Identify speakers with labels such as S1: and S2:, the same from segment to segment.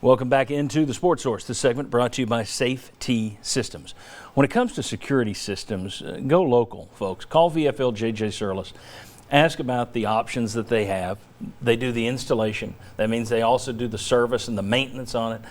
S1: Welcome back into the Sports Source. This segment brought to you by Safety Systems. When it comes to security systems, go local, folks. Call VFL JJ Surlis. Ask about the options that they have. They do the installation. That means they also do the service and the maintenance on it,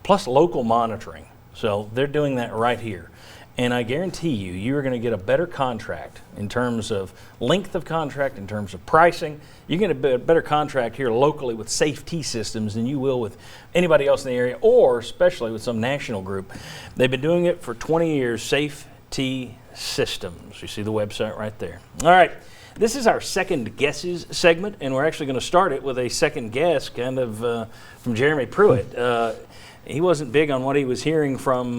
S1: plus local monitoring. So they're doing that right here. And I guarantee you, you're going to get a better contract in terms of length of contract, in terms of pricing. You get a better contract here locally with Safety Systems than you will with anybody else in the area, or especially with some national group. They've been doing it for 20 years, Safety Systems. You see the website right there. All right, this is our second guesses segment, and we're actually going to start it with a second guess kind of from Jeremy Pruitt. He wasn't big on what he was hearing from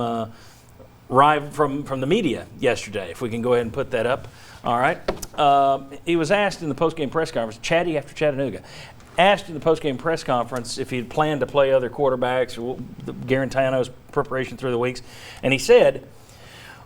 S1: the media yesterday, if we can go ahead and put that up. All right. He was asked in the postgame press conference, Chatty after Chattanooga, asked in the postgame press conference if he had planned to play other quarterbacks or Garantano's preparation through the weeks. And he said,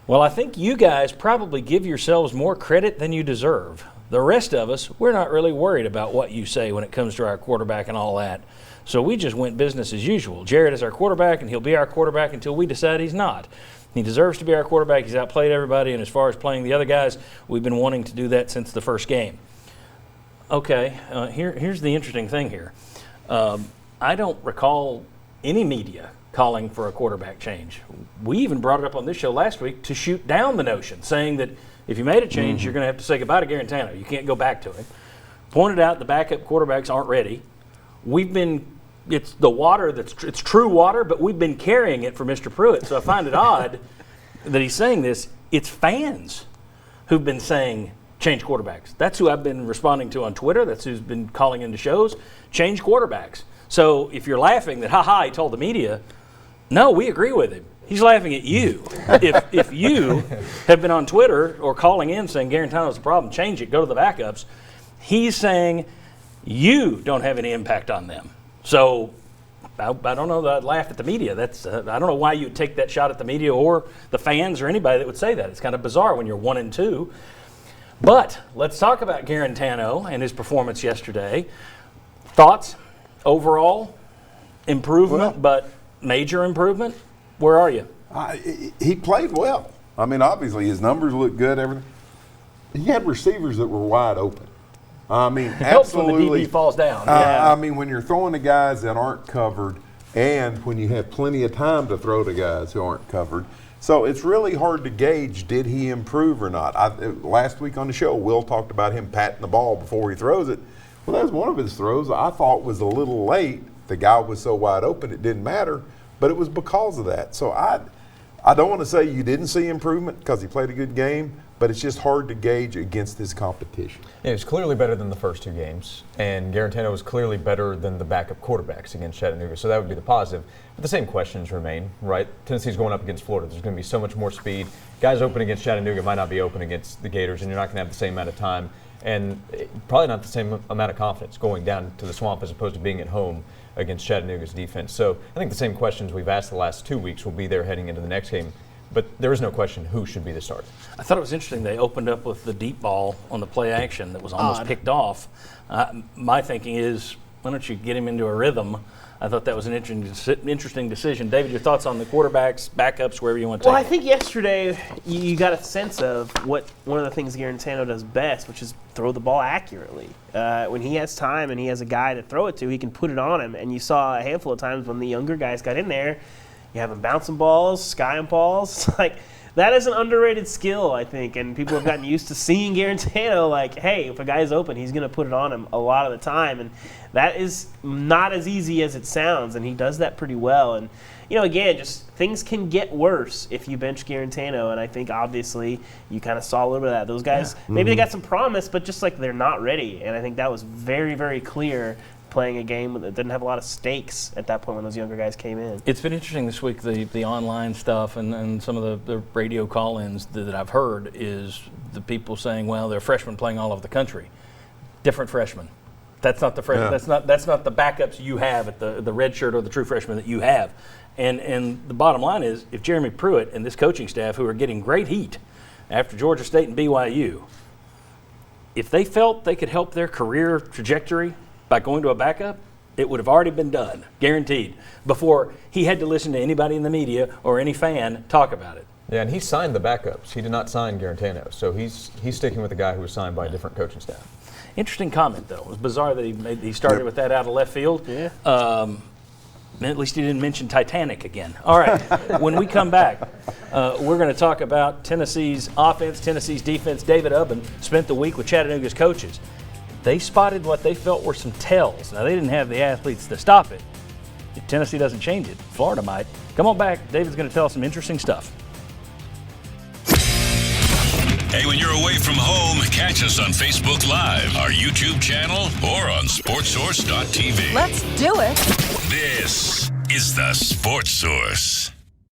S1: well, I think you guys probably give yourselves more credit than you deserve. The rest of us, we're not really worried about what you say when it comes to our quarterback and all that. So we just went business as usual. Jared is our quarterback, and he'll be our quarterback until we decide he's not. He deserves to be our quarterback. He's outplayed everybody, and as far as playing the other guys, we've been wanting to do that since the first game. Okay, here's the interesting thing here. I don't recall any media calling for a quarterback change. We even brought it up on this show last week to shoot down the notion, saying that if you made a change, you're going to have to say goodbye to Garantano. You can't go back to him. Pointed out the backup quarterbacks aren't ready. It's the water it's true water, but we've been carrying it for Mr. Pruitt. So I find it odd that he's saying this. It's fans who've been saying change quarterbacks. That's who I've been responding to on Twitter. That's who's been calling into shows. Change quarterbacks. So if you're laughing that, he told the media, no, we agree with him. He's laughing at you. If you have been on Twitter or calling in saying Garantano's the problem, change it, go to the backups, he's saying you don't have any impact on them. So I don't know that I'd laugh at the media. I don't know why you would take that shot at the media or the fans or anybody that would say that. It's kind of bizarre when you're 1-2. But let's talk about Garantano and his performance yesterday. Thoughts overall? Improvement, but major improvement? Where are you?
S2: He played well. I mean, obviously his numbers look good. Everything. He had receivers that were wide open. I mean,
S1: helps
S2: absolutely.
S1: when the DB falls down.
S2: I mean, when you're throwing to guys that aren't covered, and when you have plenty of time to throw to guys who aren't covered, so it's really hard to gauge, did he improve or not? Last week on the show, Will talked about him patting the ball before he throws it. Well, that was one of his throws I thought was a little late. The guy was so wide open it didn't matter, but it was because of that. So I don't want to say you didn't see improvement because he played a good game, but it's just hard to gauge against his competition.
S3: Yeah, he was clearly better than the first two games, and Garantano was clearly better than the backup quarterbacks against Chattanooga, so that would be the positive. But the same questions remain, right? Tennessee's going up against Florida. There's going to be so much more speed. Guys open against Chattanooga might not be open against the Gators, and you're not going to have the same amount of time, and probably not the same amount of confidence going down to the Swamp as opposed to being at home against Chattanooga's defense. So I think the same questions we've asked the last 2 weeks will be there heading into the next game. But there is no question who should be the starter.
S1: I thought it was interesting they opened up with the deep ball on the play action that was almost picked off. My thinking is, why don't you get him into a rhythm? I thought that was an interesting decision. David, your thoughts on the quarterbacks, backups, wherever you want to take
S4: Well, I think yesterday you got a sense of what one of the things Garantano does best, which is throw the ball accurately. When he has time and he has a guy to throw it to, he can put it on him. And you saw a handful of times when the younger guys got in there, you have them bouncing balls, skying balls. Like, that is an underrated skill, I think, and people have gotten used to seeing Garantano like, hey, if a guy's open, he's going to put it on him a lot of the time, and that is not as easy as it sounds, and he does that pretty well. And, you know, again, just things can get worse if you bench Garantano, and I think obviously you kind of saw a little bit of that. Those guys, maybe they got some promise, but just like they're not ready, and I think that was very, very clear playing a game that didn't have a lot of stakes at that point when those younger guys came in.
S1: It's been interesting this week, the online stuff and some of the radio call-ins that I've heard is the people saying, well, they're freshmen playing all over the country. Different freshmen. That's not the freshmen. Yeah. That's not the backups you have at the red shirt or the true freshman that you have. And the bottom line is, if Jeremy Pruitt and this coaching staff, who are getting great heat after Georgia State and BYU, if they felt they could help their career trajectory by going to a backup, It would have already been done, guaranteed, before he had to listen to anybody in the media or any fan talk about it.
S3: Yeah, and he signed the backups. He did not sign Garantano, so he's sticking with the guy who was signed by a different coaching staff.
S1: Interesting comment, though. It was bizarre that he started with that out of left field.
S4: Yeah.
S1: At least he didn't mention Titanic again. All right, when we come back, we're going to talk about Tennessee's offense, Tennessee's defense. David Ubben spent the week with Chattanooga's coaches. They spotted what they felt were some tells. Now, they didn't have the athletes to stop it. If Tennessee doesn't change it, Florida might. Come on back. David's going to tell us some interesting stuff.
S5: Hey, when you're away from home, catch us on Facebook Live, our YouTube channel, or on SportsSource.tv.
S6: Let's do it.
S5: This is the Sports Source.